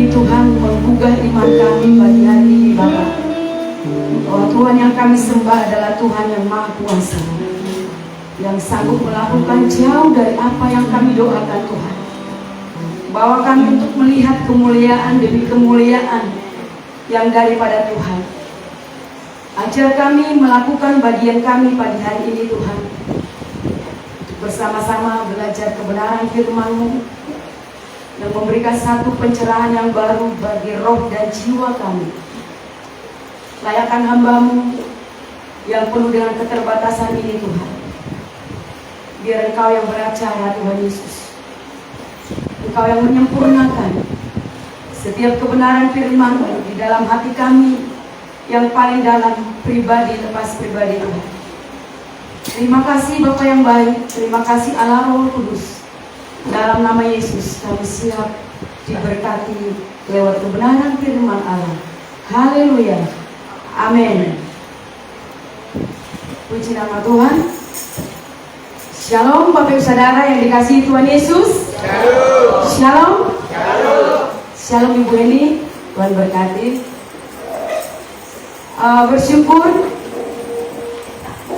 ini Tuhan menggugah iman kami pagi hari ini Bapa, bahwa Tuhan yang kami sembah adalah Tuhan yang Maha Kuasa, yang sanggup melakukan jauh dari apa yang kami doakan Tuhan. Bawa kami untuk melihat kemuliaan demi kemuliaan yang daripada Tuhan. Ajar kami melakukan bagian kami pagi hari ini Tuhan, untuk bersama-sama belajar kebenaran firman-Mu yang memberikan satu pencerahan yang baru bagi roh dan jiwa kami. Layakkan hamba-Mu yang penuh dengan keterbatasan ini Tuhan. Biar Engkau yang beracara Tuhan Yesus, Engkau yang menyempurnakan setiap kebenaran firman-Mu di dalam hati kami yang paling dalam, pribadi lepas pribadi Tuhan. Terima kasih Bapa yang baik, terima kasih Allah Roh Kudus. Dalam nama Yesus kami siap diberkati lewat kebenaran firman Allah. Haleluya, amin. Puji nama Tuhan. Shalom Bapak Ibu Saudara yang dikasihi Tuhan Yesus. Shalom. Shalom. Shalom. Shalom Ibu Eni, Tuhan berkati. Bersyukur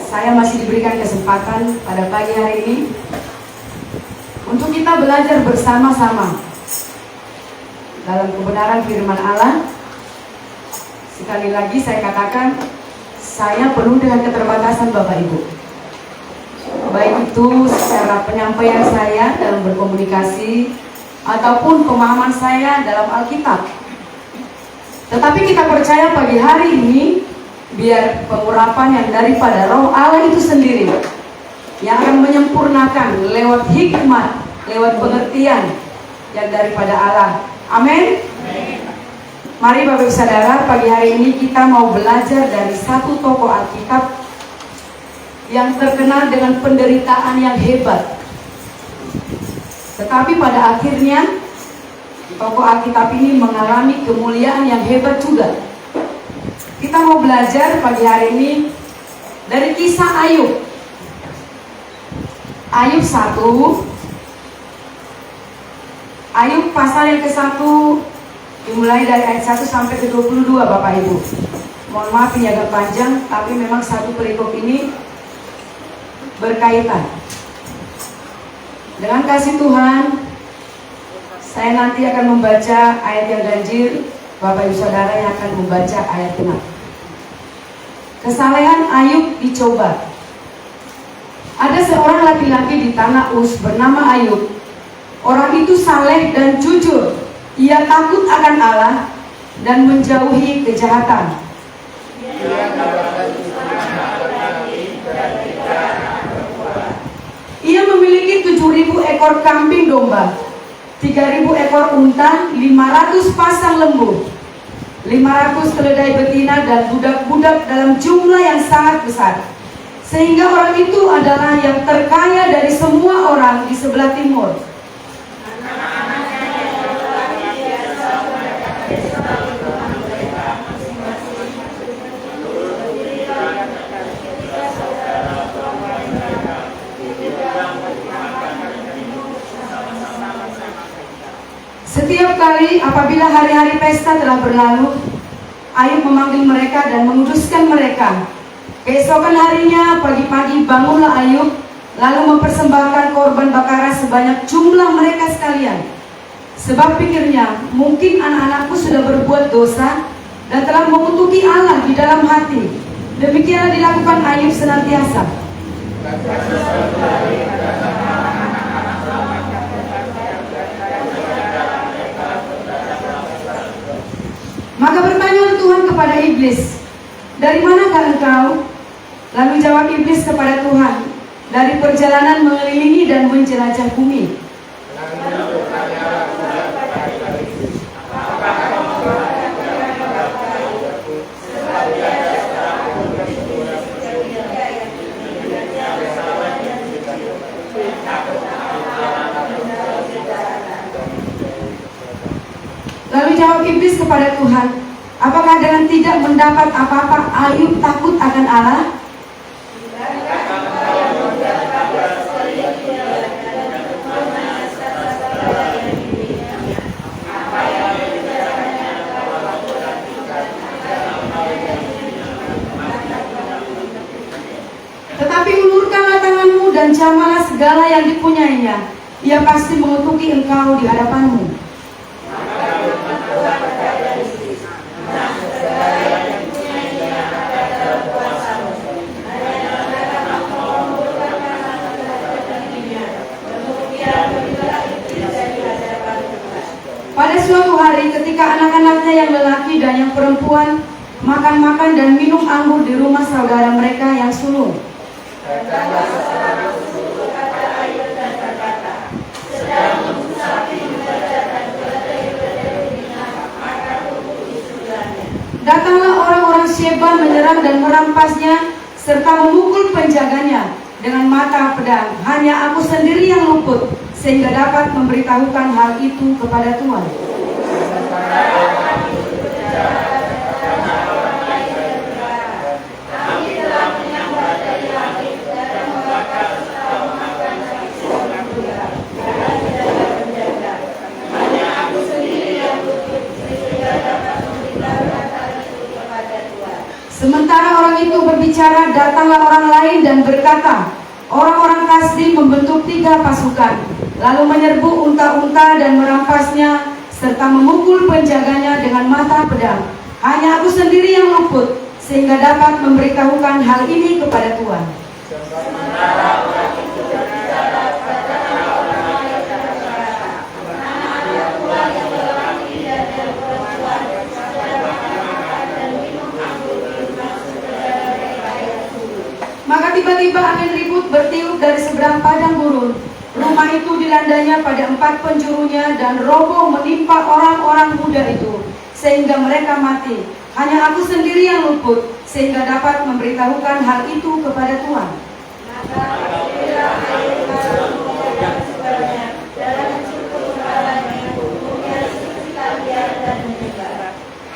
saya masih diberikan kesempatan pada pagi hari ini untuk kita belajar bersama-sama dalam kebenaran firman Allah. Sekali lagi saya katakan, saya penuh dengan keterbatasan Bapak Ibu, baik itu secara penyampaian saya dalam berkomunikasi ataupun pemahaman saya dalam Alkitab. Tetapi kita percaya pagi hari ini, biar pengurapan yang daripada roh Allah itu sendiri yang akan menyempurnakan lewat hikmat, lewat pengertian yang daripada Allah. Amin. Mari Bapak Ibu Saudara, pagi hari ini kita mau belajar dari satu tokoh Alkitab yang terkenal dengan penderitaan yang hebat. Tetapi pada akhirnya tokoh Alkitab ini mengalami kemuliaan yang hebat juga. Kita mau belajar pagi hari ini dari kisah Ayub. Ayub 1. Ayub pasal yang ke-1 dimulai dari ayat 1 sampai ke 22 Bapak Ibu. Mohon maaf ini agak panjang, tapi memang satu perikop ini berkaitan. Dengan kasih Tuhan, saya nanti akan membaca ayat yang ganjil, Bapak Ibu Saudara yang akan membaca ayat 6. Kesalehan Ayub dicoba. Ada seorang laki-laki di tanah Uz bernama Ayub. Orang itu saleh dan jujur. Ia takut akan Allah dan menjauhi kejahatan. Ia memiliki 7.000 ekor kambing domba, 3.000 ekor unta, 500 pasang lembu, 500 keledai betina dan budak-budak dalam jumlah yang sangat besar. Sehingga orang itu adalah yang terkaya dari semua orang di sebelah timur. Setiap kali apabila hari-hari pesta telah berlalu, Ayub memanggil mereka dan menguduskan mereka. Keesokan harinya pagi-pagi bangunlah Ayub, lalu mempersembahkan korban bakaran sebanyak jumlah mereka sekalian. Sebab pikirnya, mungkin anak-anakku sudah berbuat dosa dan telah mengutuki Allah di dalam hati. Demikianlah dilakukan Ayub senantiasa. Maka bertanya Tuhan kepada iblis, "Dari manakah engkau?" Lalu jawab iblis kepada Tuhan, "Dari perjalanan mengelilingi dan menjelajah bumi." Lalu jawab iblis kepada Tuhan, "Apakah dengan tidak mendapat apa-apa Ayub takut akan Allah?" jamalah segala yang dipunyainya, ia pasti mengutuki engkau di hadapanmu. Pada suatu hari ketika anak-anaknya yang lelaki dan yang perempuan makan-makan dan minum anggur di rumah saudara mereka yang sulung. Datanglah orang-orang Sheba menyerang dan merampasnya serta memukul penjaganya dengan mata pedang. Hanya aku sendiri yang luput sehingga dapat memberitahukan hal itu kepada Tuhan. Sementara orang itu berbicara, datanglah orang lain dan berkata, orang-orang Kasdi membentuk 3 pasukan, lalu menyerbu unta-unta dan merampasnya, serta memukul penjaganya dengan mata pedang. Hanya aku sendiri yang luput, sehingga dapat memberitahukan hal ini kepada Tuhan. Maka tiba-tiba angin ribut bertiup dari seberang padang gurun. Rumah itu dilandanya pada 4 penjurunya dan roboh menimpa orang-orang muda itu, sehingga mereka mati. Hanya aku sendiri yang luput, sehingga dapat memberitahukan hal itu kepada Tuhan.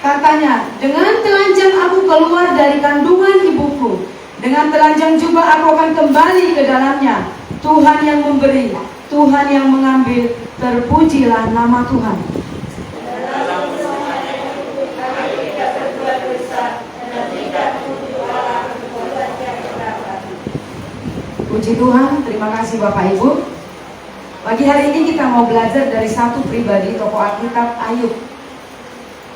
Katanya, dengan telanjang aku keluar dari kandungan ibuku, dengan telanjang juga aku akan kembali ke dalamnya. Tuhan yang memberi, Tuhan yang mengambil, terpujilah nama Tuhan. Puji Tuhan, terima kasih Bapak Ibu. Pagi hari ini kita mau belajar dari satu pribadi tokoh Alkitab, Ayub.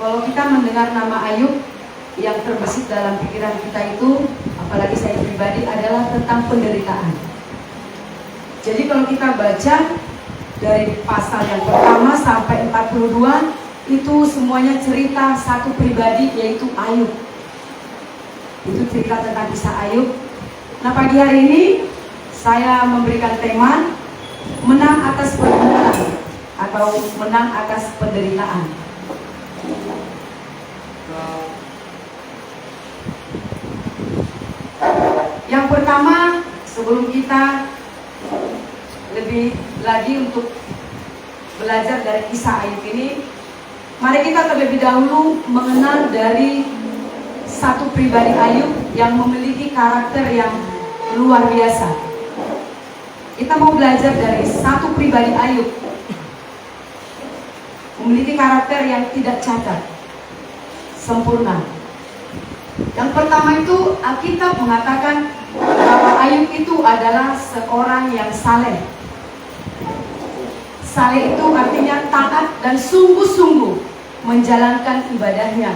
Kalau kita mendengar nama Ayub, yang terbesit dalam pikiran kita itu, apalagi saya pribadi, adalah tentang penderitaan. Jadi kalau kita baca dari pasal yang pertama sampai 42, itu semuanya cerita satu pribadi, yaitu Ayub. Itu cerita tentang kisah Ayub. Nah, pagi hari ini saya memberikan tema menang atas pergumulan atau menang atas penderitaan. Yang pertama, sebelum kita lebih lagi untuk belajar dari kisah Ayub ini, mari kita terlebih dahulu mengenal dari satu pribadi Ayub yang memiliki karakter yang luar biasa. Kita mau belajar dari satu pribadi Ayub, memiliki karakter yang tidak cacat, sempurna. Yang pertama itu, Alkitab mengatakan bahwa Ayub itu adalah seorang yang saleh. Saleh itu artinya taat dan sungguh-sungguh menjalankan ibadahnya.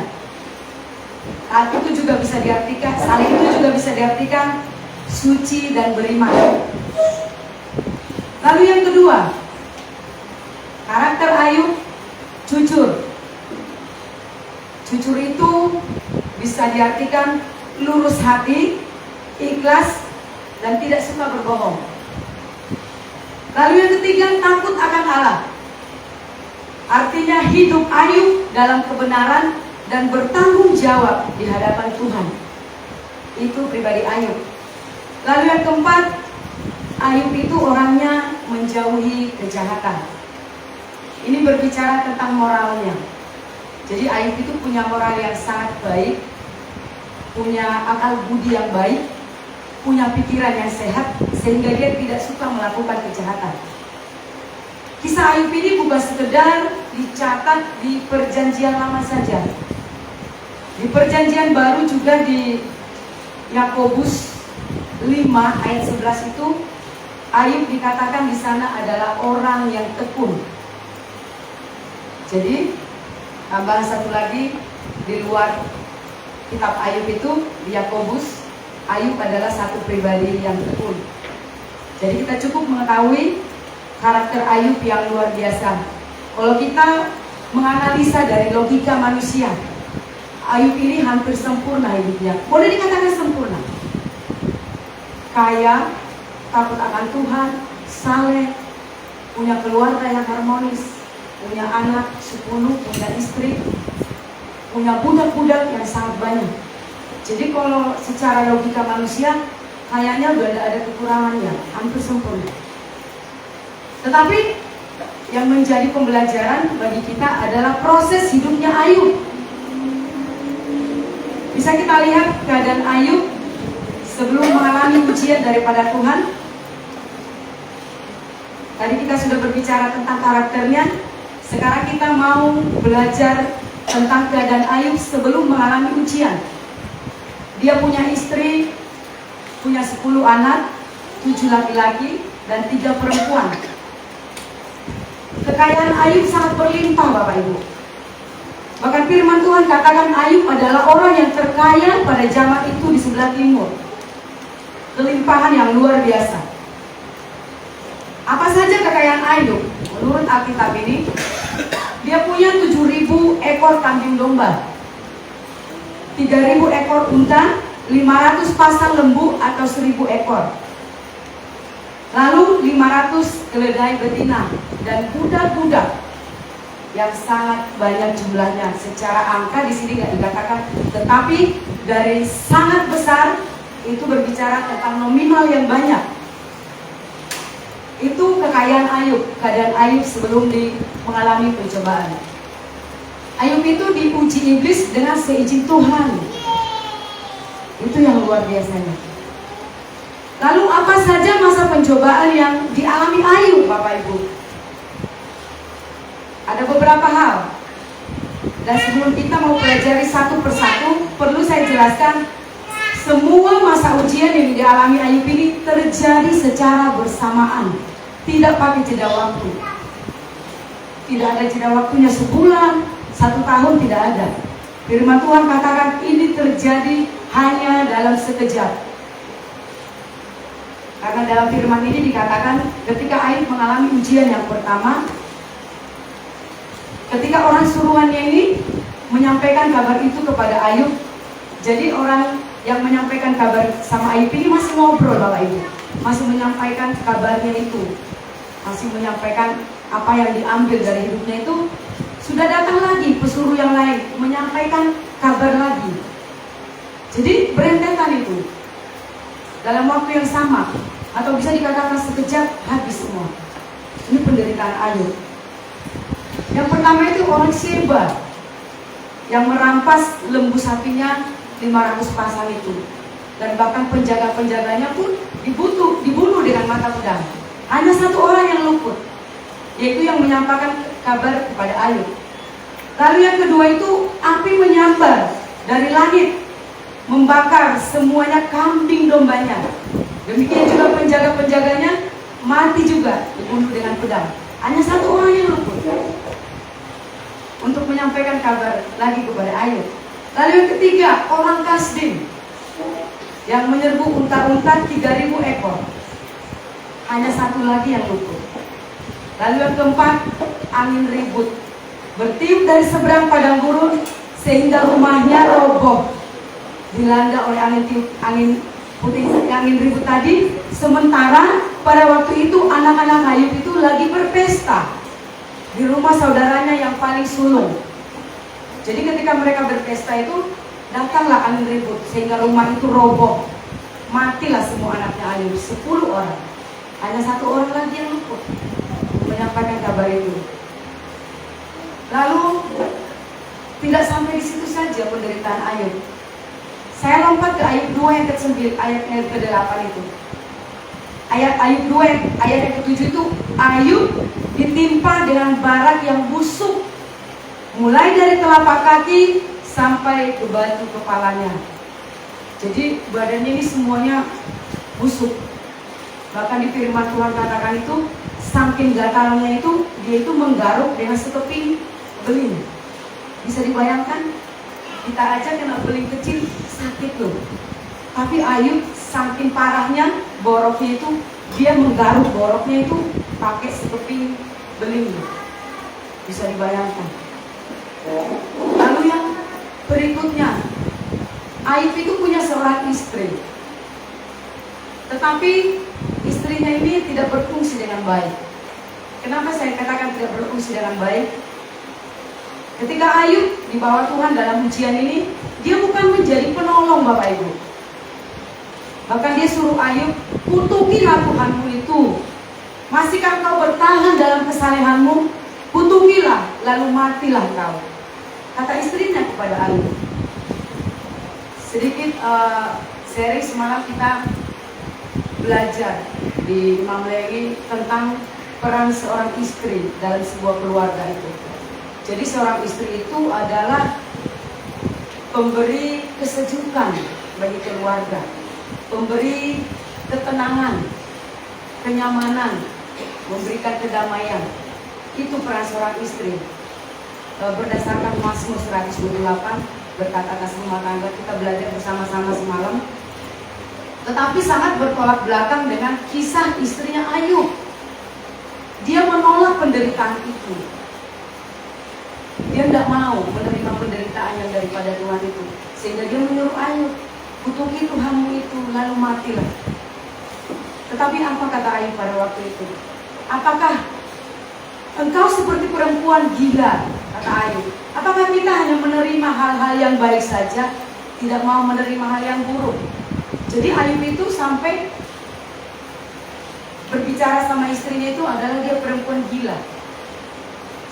Taat itu juga bisa diartikan, saleh itu juga bisa diartikan suci dan beriman. Lalu yang kedua, karakter Ayub jujur. Jujur itu bisa diartikan lurus hati, ikhlas, dan tidak suka berbohong. Lalu yang ketiga, takut akan Allah. Artinya hidup Ayub dalam kebenaran dan bertanggung jawab di hadapan Tuhan. Itu pribadi Ayub. Lalu yang keempat, Ayub itu orangnya menjauhi kejahatan. Ini berbicara tentang moralnya. Jadi Ayub itu punya moral yang sangat baik, punya akal budi yang baik, punya pikiran yang sehat, sehingga dia tidak suka melakukan kejahatan. Kisah Ayub ini bukan sekedar dicatat di perjanjian lama saja. Di perjanjian baru juga, di Yakobus 5 ayat 11 itu Ayub dikatakan di sana adalah orang yang tekun. Jadi tambahan satu lagi di luar kitab Ayub itu, di Yakobus, Ayub adalah satu pribadi yang tekun. Jadi kita cukup mengetahui karakter Ayub yang luar biasa. Kalau kita menganalisa dari logika manusia, Ayub ini hampir sempurna hidupnya. Boleh dikatakan sempurna. Kaya, takut akan Tuhan, saleh, punya keluarga yang harmonis, punya anak 10, punya istri, punya budak-budak yang sangat banyak. Jadi kalau secara logika manusia, kayaknya udah tidak ada kekurangannya, hampir sempurna. Tetapi yang menjadi pembelajaran bagi kita adalah proses hidupnya Ayub. Bisa kita lihat keadaan Ayub sebelum mengalami ujian daripada Tuhan. Tadi kita sudah berbicara tentang karakternya. Sekarang kita mau belajar tentang keadaan Ayub sebelum mengalami ujian. Dia punya istri, punya 10 anak, 7 laki-laki dan 3 perempuan. Kekayaan Ayub sangat berlimpah, Bapak Ibu. Bahkan firman Tuhan katakan Ayub adalah orang yang terkaya pada zaman itu di sebelah timur. Kelimpahan yang luar biasa. Apa saja kekayaan Ayub? Menurut Alkitab ini, dia punya 7.000 ekor kambing domba, 3.000 ekor unta, 500 pasang lembu atau 1.000 ekor. Lalu 500 keledai betina dan budak-budak yang sangat banyak jumlahnya. Secara angka di sini nggak dikatakan, tetapi dari sangat besar itu berbicara tentang nominal yang banyak. Itu kekayaan Ayub, keadaan Ayub sebelum mengalami pencobaan. Ayub itu diuji iblis dengan seizin Tuhan. Itu yang luar biasanya. Lalu apa saja masa pencobaan yang dialami Ayub, Bapak Ibu? Ada beberapa hal. Dan sebelum kita mau pelajari satu persatu, perlu saya jelaskan semua masa ujian yang dialami Ayub ini terjadi secara bersamaan, tidak pakai jeda waktu. Tidak ada jeda waktunya sebulan, 1 tahun, tidak ada. Firman Tuhan katakan ini terjadi hanya dalam sekejap. Karena dalam firman ini dikatakan ketika Ayub mengalami ujian yang pertama, ketika orang suruhannya ini menyampaikan kabar itu kepada Ayub, jadi orang yang menyampaikan kabar sama Ayub ini masih ngobrol, Bapak Ibu, masih menyampaikan kabarnya itu, masih menyampaikan apa yang diambil dari hidupnya itu. Sudah datang lagi pesuruh yang lain menyampaikan kabar lagi. Jadi berentetan itu dalam waktu yang sama, atau bisa dikatakan sekejap habis semua. Ini penderitaan Ayub. Yang pertama itu orang Sheba yang merampas lembu sapinya 500 pasang itu, dan bahkan penjaga-penjaganya pun dibunuh dengan mata pedang. Hanya 1 orang yang luput, yaitu yang menyampaikan kabar kepada Ayub. Lalu yang kedua itu api menyambar dari langit, membakar semuanya kambing dombanya. Demikian juga penjaga-penjaganya mati juga, dibunuh dengan pedang. Hanya 1 orang yang luput untuk menyampaikan kabar lagi kepada Ayub. Lalu yang ketiga, orang Kasdim yang menyerbu unta-unta 3.000 ekor. Hanya 1 lagi yang luput. Lalu yang keempat, angin ribut bertiup dari seberang padang gurun sehingga rumahnya roboh, dilanda oleh angin ribut tadi. Sementara pada waktu itu anak-anak Ayub itu lagi berpesta di rumah saudaranya yang paling sulung. Jadi ketika mereka berpesta itu, datanglah angin ribut sehingga rumah itu roboh. Matilah semua anaknya Ayub, 10 orang. Hanya 1 orang lagi yang luput menyampaikan kabar itu. Lalu tidak sampai di situ saja penderitaan Ayub. Saya lompat ke Ayub 2 ayat ke-9, ayat yang ke-8 itu. Ayub 2 ayat yang ke-7 itu, Ayub ditimpa dengan barak yang busuk, mulai dari telapak kaki sampai ke batu kepalanya. Jadi badannya ini semuanya busuk. Bahkan di firman Tuhan katakan itu, saking gatalnya itu, dia itu menggaruk dengan sekeping beling. Bisa dibayangkan? Kita aja kena beling kecil, sakit loh. Tapi Ayub saking parahnya, boroknya itu, dia menggaruk boroknya itu pakai sekeping beling. Bisa dibayangkan. Lalu yang berikutnya, Ayub itu punya seorang istri. Tetapi istrinya ini tidak berfungsi dengan baik. Kenapa saya katakan tidak berfungsi dengan baik? Ketika Ayub dibawa Tuhan dalam ujian ini, dia bukan menjadi penolong Bapak Ibu. Bahkan dia suruh Ayub, kutukilah Tuhanmu itu. Masihkah kau bertahan dalam kesalehanmu? Kutukilah, lalu matilah kau. Kata istrinya kepada Ayub. Sedikit seri semalam kita belajar di Imam Lewi tentang peran seorang istri dalam sebuah keluarga itu. Jadi seorang istri itu adalah pemberi kesejukan bagi keluarga, pemberi ketenangan, kenyamanan, memberikan kedamaian. Itu peran seorang istri. Berdasarkan Mazmur 128 berkata atas rumah tangga, kita belajar bersama-sama semalam. Tetapi sangat bertolak belakang dengan kisah istrinya Ayub. Dia menolak penderitaan itu. Dia tidak mau menerima penderitaan yang daripada Tuhan itu. Sehingga dia menyuruh Ayub, kutuki Tuhanmu itu, lalu matilah. Tetapi apa kata Ayub pada waktu itu? Apakah engkau seperti perempuan gila? Kata Ayub. Apakah kita hanya menerima hal-hal yang baik saja, tidak mau menerima hal yang buruk? Jadi Ayub itu sampai berbicara sama istrinya itu adalah dia perempuan gila.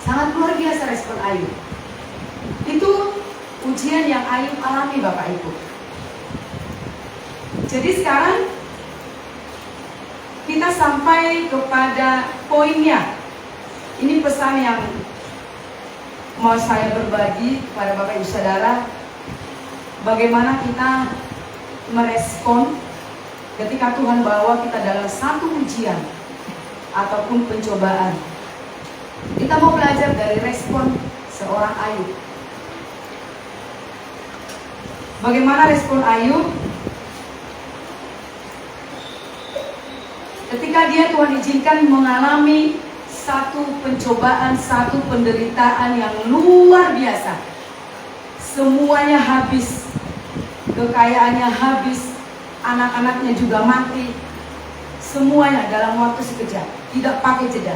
Sangat luar biasa respon Ayub. Itu ujian yang Ayub alami Bapak Ibu. Jadi sekarang kita sampai kepada poinnya. Ini pesan yang mau saya berbagi kepada Bapak Ibu Saudara. Bagaimana kita merespon ketika Tuhan bawa kita dalam satu ujian ataupun pencobaan. Kita mau belajar dari respon seorang Ayub. Bagaimana respon Ayub ketika dia Tuhan izinkan mengalami satu pencobaan, satu penderitaan yang luar biasa. Semuanya habis, kekayaannya habis, anak-anaknya juga mati. Semuanya dalam waktu sekejap, tidak pakai jeda.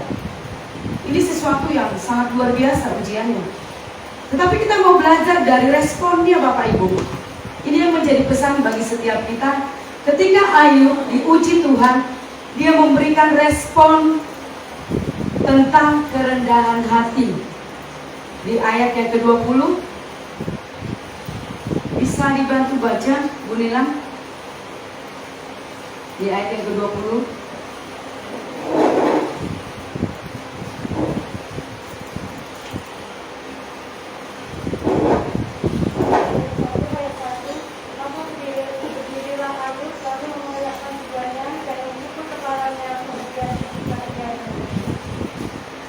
Ini sesuatu yang sangat luar biasa ujiannya. Tetapi kita mau belajar dari responnya Bapak Ibu. Ini yang menjadi pesan bagi setiap kita. Ketika Ayub diuji Tuhan, dia memberikan respon tentang kerendahan hati. Di ayat yang ke-20, bisa dibantu baca Bu Nilam? Di ayat yang ke-20.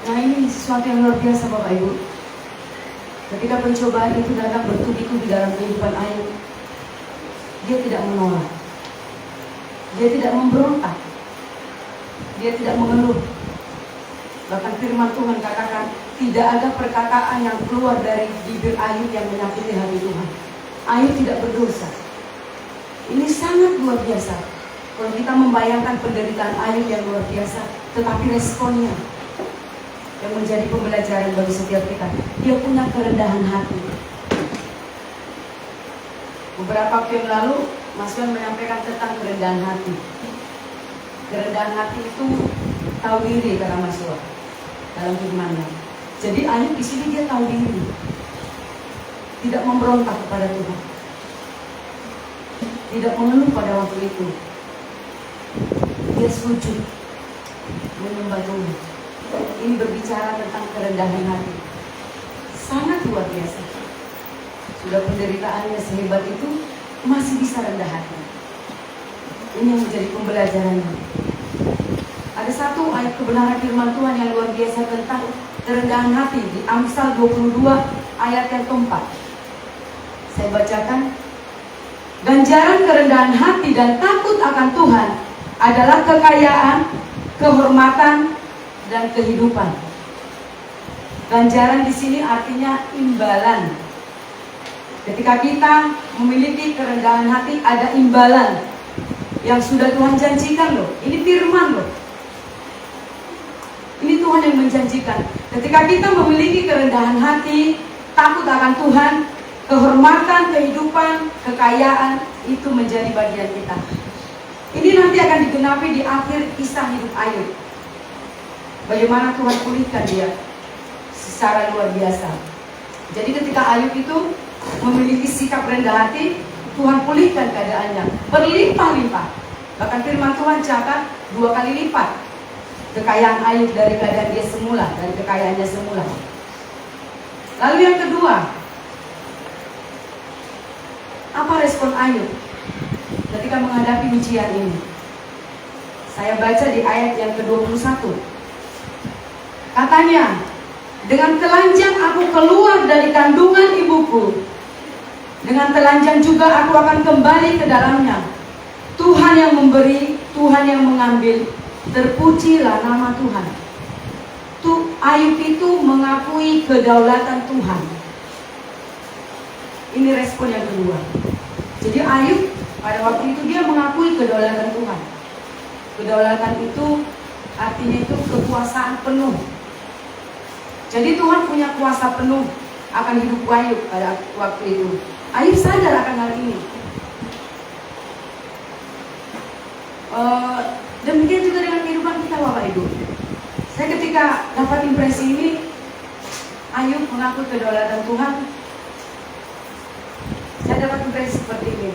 Nah ini sesuatu yang luar biasa Bapak Ibu. Ketika pencobaan itu datang bertubi-tubi dalam kehidupan Ayub, dia tidak menolak, dia tidak memberontak, dia tidak mengeluh. Bahkan firman Tuhan katakan, tidak ada perkataan yang keluar dari bibir Ayub yang menyakiti hati Tuhan. Ayub tidak berdosa. Ini sangat luar biasa. Kalau kita membayangkan penderitaan Ayub yang luar biasa, tetapi responnya yang menjadi pembelajaran bagi setiap kita, dia punya kerendahan hati. Beberapa waktu yang lalu Mas Wan menyampaikan tentang kerendahan hati. Kerendahan hati itu tahu diri kata Mas Wan dalam firman-Nya. Jadi Ayub di sini dia tahu diri, tidak memberontak kepada Tuhan, tidak mengeluh pada waktu itu. Dia sujud menyembah Tuhan. Ini berbicara tentang kerendahan hati. Sangat luar biasa. Sudah penderitaannya sehebat itu, masih bisa rendah hati. Ini yang menjadi pembelajarannya. Ada satu ayat kebenaran firman Tuhan yang luar biasa tentang kerendahan hati di Amsal 22 ayat yang keempat. Saya bacakan. Ganjaran kerendahan hati dan takut akan Tuhan adalah kekayaan, kehormatan, dan kehidupan. Ganjaran di sini artinya imbalan. Ketika kita memiliki kerendahan hati, ada imbalan yang sudah Tuhan janjikan loh. Ini firman loh. Ini Tuhan yang menjanjikan. Ketika kita memiliki kerendahan hati, takut akan Tuhan, kehormatan, kehidupan, kekayaan, itu menjadi bagian kita. Ini nanti akan digenapi di akhir kisah hidup Ayub. Bagaimana Tuhan pulihkan dia secara luar biasa. Jadi ketika Ayub itu memiliki sikap rendah hati, Tuhan pulihkan keadaannya berlimpah-limpah. Bahkan firman Tuhan catat 2 kali lipat kekayaan Ayub dari keadaan dia semula, dari kekayaannya semula. Lalu yang kedua, apa respon Ayub ketika menghadapi ujian ini? Saya baca di ayat yang ke-21. Katanya, dengan telanjang aku keluar dari kandungan ibuku, dengan telanjang juga aku akan kembali ke dalamnya. Tuhan yang memberi, Tuhan yang mengambil, terpujilah nama Tuhan. Ayub itu mengakui kedaulatan Tuhan. Ini respon yang kedua. Jadi Ayub pada waktu itu dia mengakui kedaulatan Tuhan. Kedaulatan itu artinya itu kekuasaan penuh. Jadi Tuhan punya kuasa penuh akan hidup Ayub pada waktu itu. Ayub sadar akan hal ini. Demikian juga dengan kehidupan kita, Bapak Ibu. Saya ketika dapat impresi ini, Ayub mengakui kedaulatan Tuhan. Saya dapat impresi seperti ini.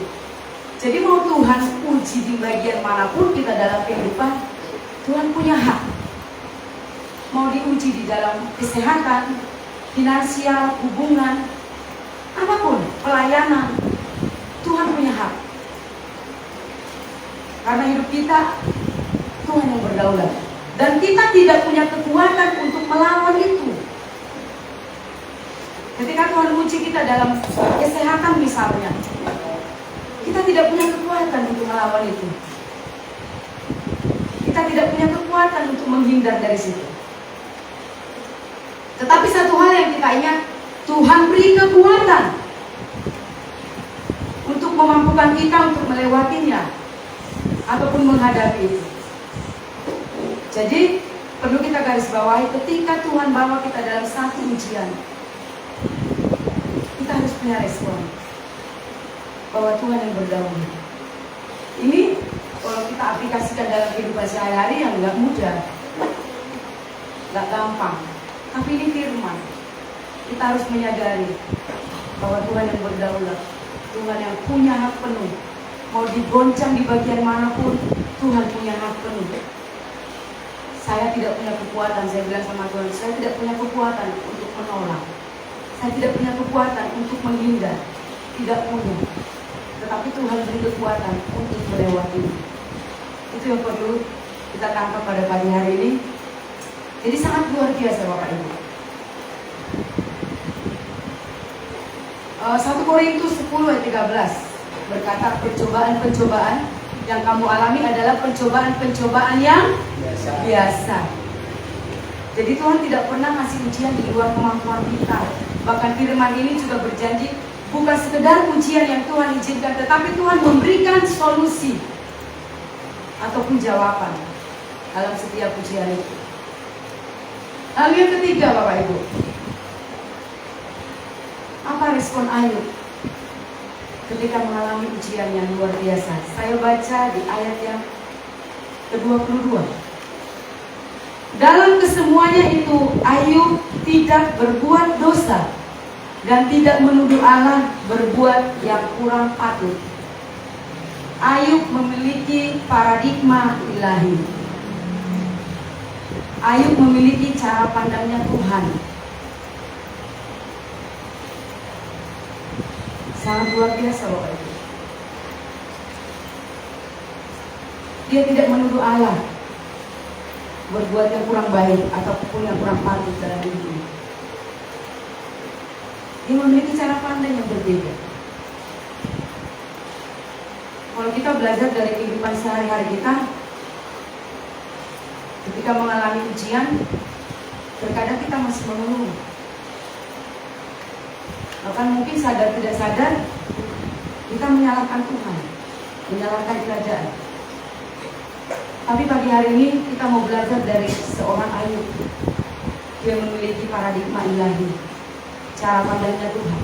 Jadi mau Tuhan uji di bagian manapun kita dalam kehidupan, Tuhan punya hak. Mau diuji di dalam kesehatan, finansial, hubungan, apapun, pelayanan, Tuhan punya hak. Karena hidup kita, Tuhan yang berdaulat. Dan kita tidak punya kekuatan untuk melawan itu. Ketika Tuhan uji kita dalam kesehatan misalnya, kita tidak punya kekuatan untuk melawan itu. Kita tidak punya kekuatan untuk menghindar dari situ. Tetapi satu hal yang kita ingat, Tuhan beri kekuatan untuk memampukan kita untuk melewatinya ataupun menghadapi itu. Jadi perlu kita garis bawahi, ketika Tuhan bawa kita dalam satu ujian, kita harus punya respon bahwa Tuhan yang berdaulat. Ini kalau kita aplikasikan dalam kehidupan sehari-hari yang nggak mudah, nggak gampang. Tapi ini firman. Kita harus menyadari bahwa Tuhan yang berdaulat, Tuhan yang punya hak penuh. Mau digoncang di bagian manapun, Tuhan punya hak penuh. Saya tidak punya kekuatan, saya bilang sama Tuhan, saya tidak punya kekuatan untuk menolak. Saya tidak punya kekuatan untuk menghindar. Tidak punya. Tetapi Tuhan beri kekuatan untuk melewati. Itu yang perlu kita tangkap pada pagi hari ini. Jadi sangat luar biasa Bapak Ibu. 1 Korintus 10 ayat 13 berkata, percobaan-percobaan yang kamu alami adalah pencobaan-pencobaan yang biasa. Jadi Tuhan tidak pernah ngasih ujian di luar kemampuan kita. Bahkan firman ini juga berjanji, bukan sekedar ujian yang Tuhan izinkan, tetapi Tuhan memberikan solusi ataupun jawaban dalam setiap ujian itu. Lalu yang ketiga Bapak Ibu, apa respon Ayub ketika mengalami ujian yang luar biasa? Saya baca di ayat yang ke-22. Dalam kesemuanya itu Ayub tidak berbuat dosa dan tidak menuduh Allah berbuat yang kurang patut. Ayub memiliki paradigma ilahi. Ayub memiliki cara pandangnya Tuhan. Sangat luar biasa Bapak Ibu. Dia tidak menuduh Allah. berbuat yang kurang baik ataupun yang kurang patut dalam hidup ini. Dia memiliki cara pandang yang berbeda. Kalau kita belajar dari kehidupan sehari-hari kita, ketika mengalami ujian, terkadang kita masih mengeluh. Bahkan mungkin sadar tidak sadar, kita menyalahkan Tuhan, menyalahkan kerajaan. Tapi pagi hari ini kita mau belajar dari seorang Ayub. Dia memiliki paradigma ilahi, cara pandangnya Tuhan.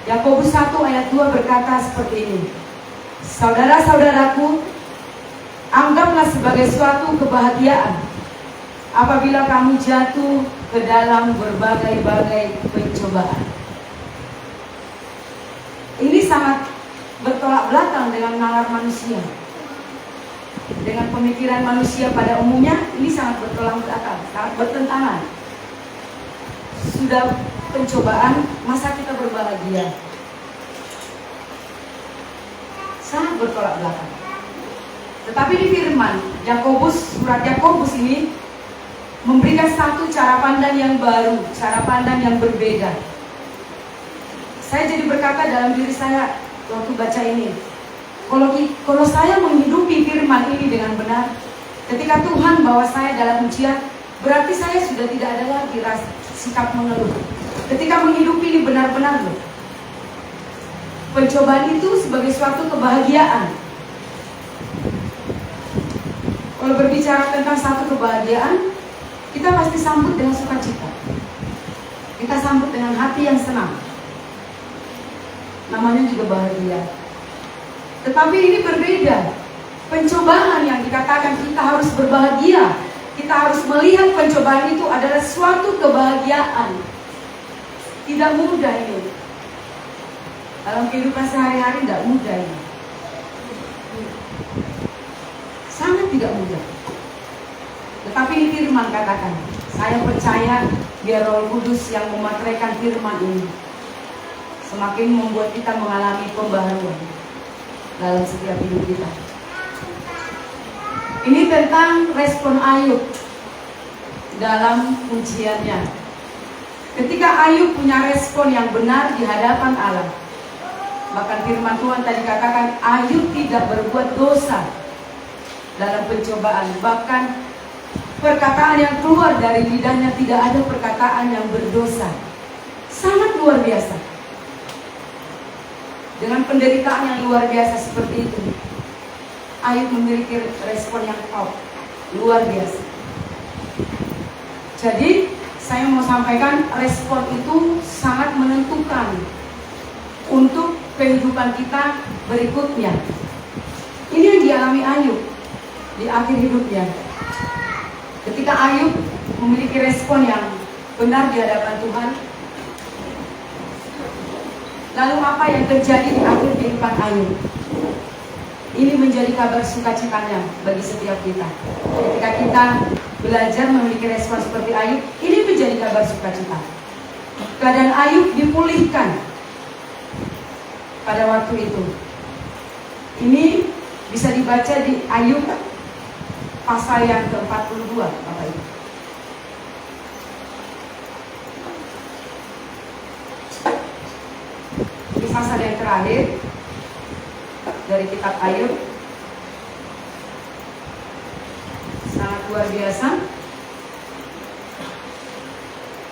Yakobus 1 ayat 2 berkata seperti ini. Saudara-saudaraku, anggaplah sebagai suatu kebahagiaan apabila kamu jatuh ke dalam berbagai-bagai pencobaan. Ini sangat bertolak belakang dengan nalar manusia. Dengan pemikiran manusia pada umumnya, ini sangat bertolak belakang, sangat bertentangan. Sudah pencobaan, masa kita berbahagia? Sangat bertolak belakang. Tetapi di firman Yakobus, surat Yakobus ini memberikan satu cara pandang yang baru, cara pandang yang berbeda. Saya jadi berkata dalam diri saya waktu baca ini, kalau saya menghidupi firman ini dengan benar, ketika Tuhan bawa saya dalam ujian, berarti saya sudah tidak ada lagi rasa sikap mengeluh. Ketika menghidupi ini benar-benar loh, pencobaan itu sebagai suatu kebahagiaan. Kalau berbicara tentang satu kebahagiaan, kita pasti sambut dengan sukacita. Kita sambut dengan hati yang senang. Namanya juga bahagia. Tetapi ini berbeda. Pencobaan yang dikatakan kita harus berbahagia, kita harus melihat pencobaan itu adalah suatu kebahagiaan. Tidak mudah ini. Dalam kehidupan sehari-hari tidak mudah ini. Sangat tidak mudah. Tetapi ini firman katakan, saya percaya biar Roh Kudus yang memateraikan firman ini semakin membuat kita mengalami pembaharuan dalam setiap hidup kita. Ini tentang respon Ayub dalam ujiannya. Ketika Ayub punya respon yang benar di hadapan Allah, bahkan firman Tuhan tadi katakan Ayub tidak berbuat dosa dalam pencobaan. Bahkan perkataan yang keluar dari lidahnya tidak ada perkataan yang berdosa. Sangat luar biasa. Dengan penderitaan yang luar biasa seperti itu, Ayub memiliki respon yang top, luar biasa. Jadi saya mau sampaikan, respon itu sangat menentukan untuk kehidupan kita berikutnya. Ini yang dialami Ayub di akhir hidupnya. Ketika Ayub memiliki respon yang benar di hadapan Tuhan, lalu apa yang terjadi di akhir kehidupan Ayub? Ini menjadi kabar sukacitanya bagi setiap kita. Ketika kita belajar memiliki respon seperti Ayub, ini menjadi kabar sukacita. Keadaan Ayub dipulihkan pada waktu itu. Ini bisa dibaca di Ayub pasal yang ke-42, Bapak Ibu. Di pasal yang terakhir dari kitab Ayub, sangat luar biasa.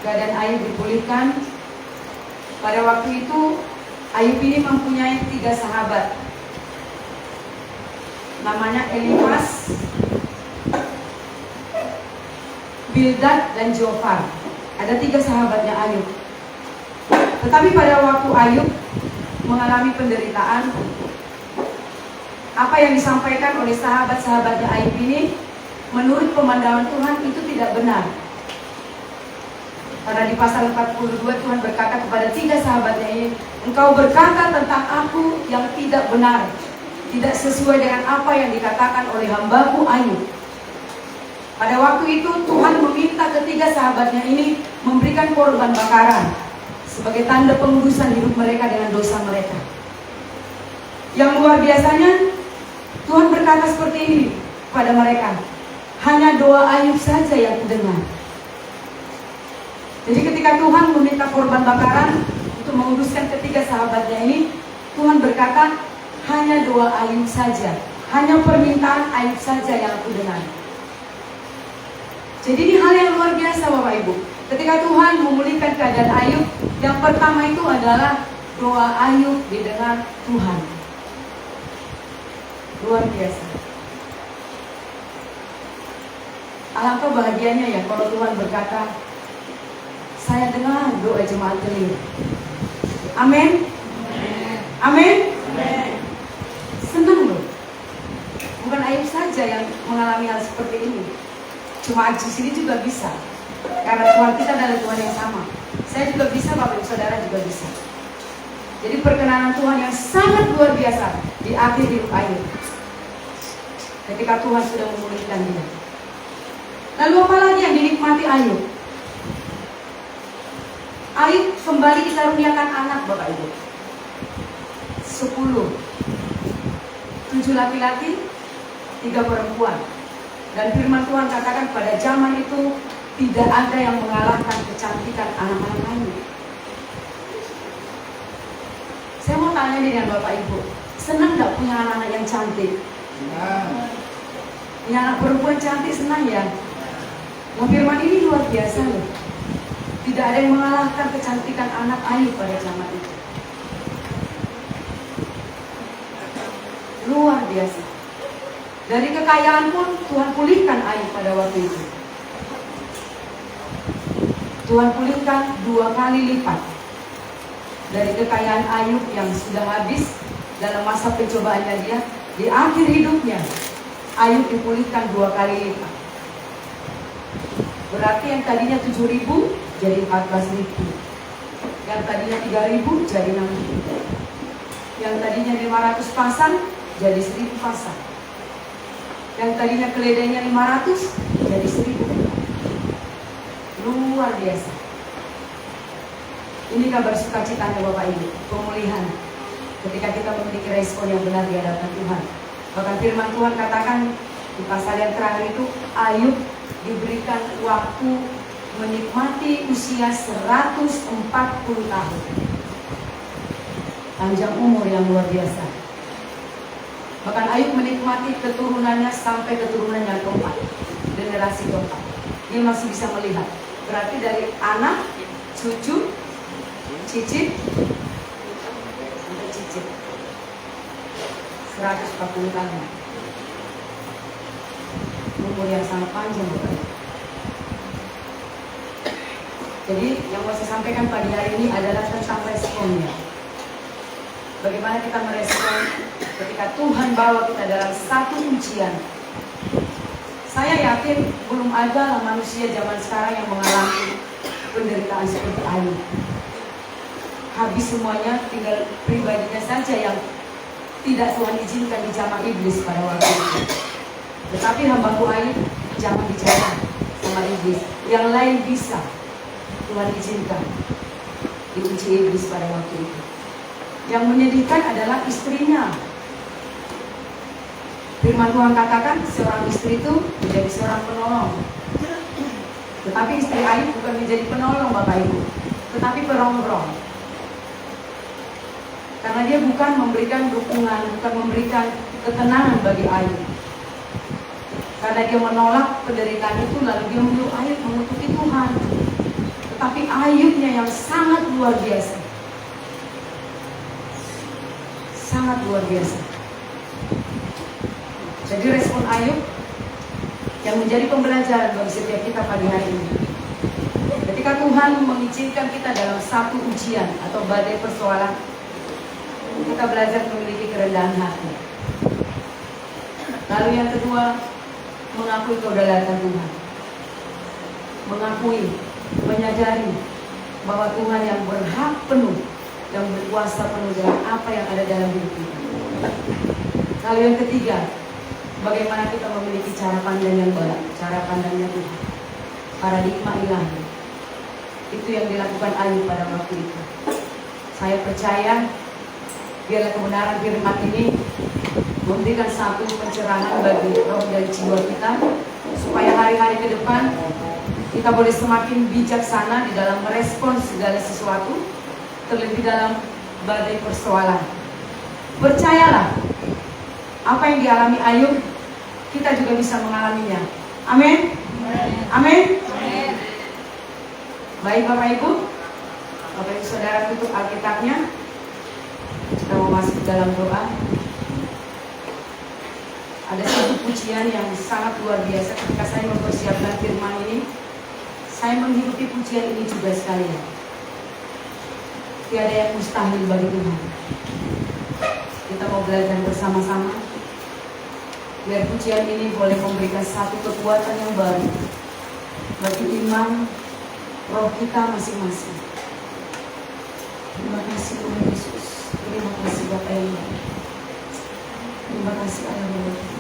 Keadaan Ayub dipulihkan. Pada waktu itu Ayub ini mempunyai 3 sahabat. Namanya Elifas, Bildad, dan Zofar. Ada 3 sahabatnya Ayub. Tetapi pada waktu Ayub mengalami penderitaan, apa yang disampaikan oleh sahabat-sahabatnya Ayub ini, menurut pemandangan Tuhan itu tidak benar. Karena di pasal 42 Tuhan berkata kepada 3 sahabatnya ini, engkau berkata tentang aku yang tidak benar, tidak sesuai dengan apa yang dikatakan oleh hambaku Ayub. Pada waktu itu Tuhan meminta ketiga sahabatnya ini memberikan korban bakaran sebagai tanda pengudusan hidup mereka dengan dosa mereka. Yang luar biasanya, Tuhan berkata seperti ini pada mereka, hanya doa Ayub saja yang kudengar. Jadi ketika Tuhan meminta korban bakaran untuk menguduskan ketiga sahabatnya ini, Tuhan berkata, hanya doa Ayub saja, hanya permintaan Ayub saja yang aku dengar. Jadi ini hal yang luar biasa Bapak Ibu. Ketika Tuhan memulihkan keadaan Ayub, yang pertama itu adalah doa Ayub didengar Tuhan. Luar biasa. Alangkah bahagianya ya kalau Tuhan berkata, saya dengar doa jemaat keliru. Amin. Amin. Senang loh. Bukan Ayub saja yang mengalami hal seperti ini. Jemaat di sini juga bisa. Karena Tuhan kita adalah Tuhan yang sama. Saya juga bisa, Bapak Ibu Saudara juga bisa. Jadi perkenanan Tuhan yang sangat luar biasa di akhir hidup Ayub. Ketika Tuhan sudah memulihkan dia. Lalu apa lagi yang dinikmati Ayub? Ayub kembali dikaruniakan anak Bapak Ibu. 10. 7 laki-laki, 3 perempuan. Dan firman Tuhan katakan pada zaman itu tidak ada yang mengalahkan kecantikan anak-anak Ayub. Saya mau tanya dengan Bapak Ibu, senang gak punya anak-anak yang cantik? Punya anak perempuan cantik senang ya? Nah, firman ini luar biasa loh. Tidak ada yang mengalahkan kecantikan anak Ayub pada zaman itu. Luar biasa. Dari kekayaan pun Tuhan pulihkan Ayub pada waktu itu. Tuhan pulihkan 2 kali lipat. Dari kekayaan Ayub yang sudah habis dalam masa pencobaannya dia, di akhir hidupnya Ayub dipulihkan 2 kali lipat. Berarti yang tadinya 7.000 jadi 14.000. Yang tadinya 3.000 jadi 6.000. Yang tadinya 500 pasang jadi 1.000 pasang. Yang tadinya keledainya 500 jadi 1.000. Luar biasa. Ini kabar sukacitanya Bapak Ibu, pemulihan. Ketika kita memiliki respon yang benar di hadapan Tuhan. Bahkan firman Tuhan katakan di pasal yang terakhir itu, Ayub diberikan waktu menikmati usia 140 tahun. Panjang umur yang luar biasa. Bahkan Ayub menikmati keturunannya sampai keturunan yang keempat, generasi keempat. Dia masih bisa melihat. Berarti dari anak, cucu, cicit, sampai cicit 140 tahun. Umur yang sangat panjang bukan? Jadi yang mau saya sampaikan pagi hari ini adalah tentang responnya. Bagaimana kita merespon ketika Tuhan bawa kita dalam satu ujian. Saya yakin belum ada manusia zaman sekarang yang mengalami penderitaan seperti Ayub. Habis semuanya, tinggal pribadinya saja yang tidak Tuhan izinkan dijamah iblis pada waktu itu. Tetapi hambaku Ayub jangan bicara sama iblis. Yang lain bisa Tuhan izinkan diuji iblis pada waktu itu. Yang menyedihkan adalah istrinya. Firman Tuhan katakan seorang istri itu menjadi seorang penolong. Tetapi istri Ayub bukan menjadi penolong Bapak Ibu, tetapi perongrong. Karena dia bukan memberikan dukungan, bukan memberikan ketenangan bagi Ayub. Karena dia menolak penderitaan itu, lalu dia menyuruh Ayub mengutuki Tuhan. Tetapi Ayubnya yang sangat luar biasa. Sangat luar biasa. Jadi respon Ayub yang menjadi pembelajaran bagi setiap kita pagi hari ini. Ketika Tuhan mengizinkan kita dalam satu ujian atau badai persoalan, kita belajar memiliki kerendahan hati. Lalu yang kedua, mengakui kedaulatan Tuhan. Mengakui, menyadari bahwa Tuhan yang berhak penuh, yang berkuasa penuh dengan apa yang ada dalam hidup kita. Lalu yang ketiga, bagaimana kita memiliki cara pandang yang baik, cara pandangnya Tuhan, paradigma ilahi. Itu yang dilakukan Ayub pada waktu itu. Saya percaya biarlah kebenaran firman ini memberikan satu pencerahan bagi roh dan jiwa kita, supaya hari-hari ke depan kita boleh semakin bijaksana di dalam merespons segala sesuatu, terlebih dalam badai persoalan. Percayalah, apa yang dialami Ayub, kita juga bisa mengalaminya. Amin. Amin. Baik Bapak Ibu, Bapak Ibu Saudara, tutup Alkitabnya. Kita mau masuk dalam doa. Ada satu pujian yang sangat luar biasa ketika saya mempersiapkan firman ini. Saya menghidupi pujian ini juga sekalian. Tiada yang mustahil bagi Tuhan. Kita mau belajar bersama-sama. Biar pujian ini boleh memberikan satu kekuatan yang baru bagi iman roh kita masing-masing. Terima kasih Tuhan Yesus. Terima kasih Bapak yang baik. Terima kasih Allah Bapa Kudus.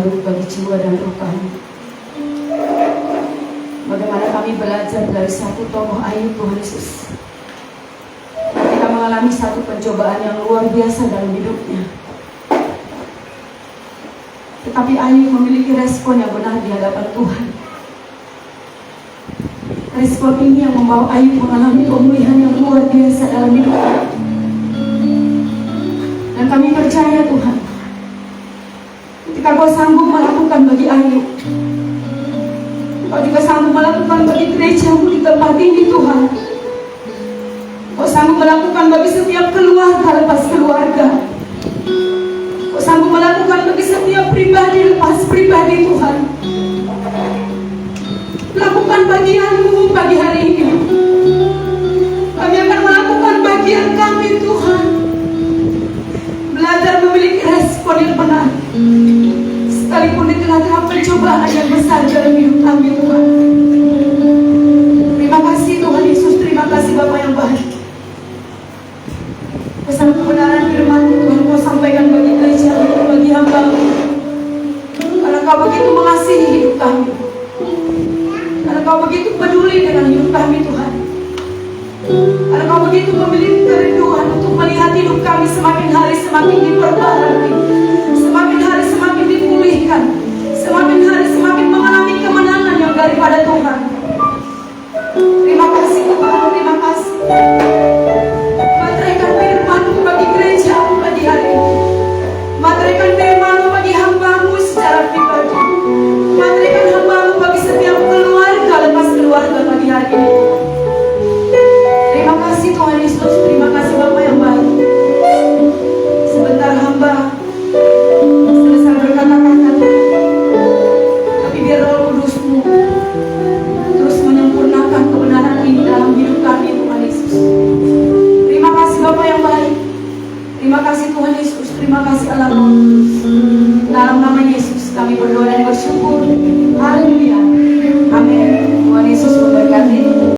baru bagi jiwa dan roh kami. Bagaimana kami belajar dari satu tokoh Ayub, Tuhan Yesus, ketika mengalami satu pencobaan yang luar biasa dalam hidupnya, tetapi Ayub memiliki respon yang benar di hadapan Tuhan. Respon ini yang membawa Ayub mengalami pemulihan yang luar biasa dalam hidupnya. Dan kami percaya Tuhan, ketika Kau sanggup melakukan bagi Ayub, Kau juga sanggup melakukan bagi gereja-Mu di tempat ini Tuhan. Kau sanggup melakukan bagi setiap keluarga lepas keluarga. Kau sanggup melakukan bagi setiap pribadi lepas pribadi Tuhan. Lakukan bagian-Mu pagi hari ini. Kami akan melakukan bagian kami Tuhan. Belajar memiliki respon yang benar, sekalipun di tengah-tengah pencobaan yang besar dalam hidup kami Tuhan. Terima kasih Tuhan Yesus, terima kasih Bapa yang baik. Pesan kebenaran firman-Mu Tuhan Kau sampaikan bagi gereja, bagi hamba-Mu, karena Kau begitu mengasihi hidup kami, karena Kau begitu peduli dengan hidup kami Tuhan, karena Kau begitu memiliki kerinduan untuk melihat hidup kami semakin hari semakin diperbaharui, semakin hari semakin dipulihkan, semakin hari semakin mengalami kemenangan yang daripada Tuhan. Terima kasih Tuhan, terima kasih. Materaikan firman-Mu bagi gereja-Mu pagi hari ini. Materaikan firman-Mu bagi hamba-Mu secara pribadi. Materaikan hamba-Mu bagi setiap keluarga lepas keluarga pagi hari ini. Terima kasih Tuhan Yesus, terima kasih Bapa yang baik. Sebentar hamba selesai berkata-kata, tapi biar Roh Kudus-Mu terus menyempurnakan kebenaran ini dalam hidup kami Tuhan Yesus. Terima kasih Bapa yang baik. Terima kasih Tuhan Yesus, terima kasih Allah Roh Kudus. Dalam nama Yesus kami berdoa.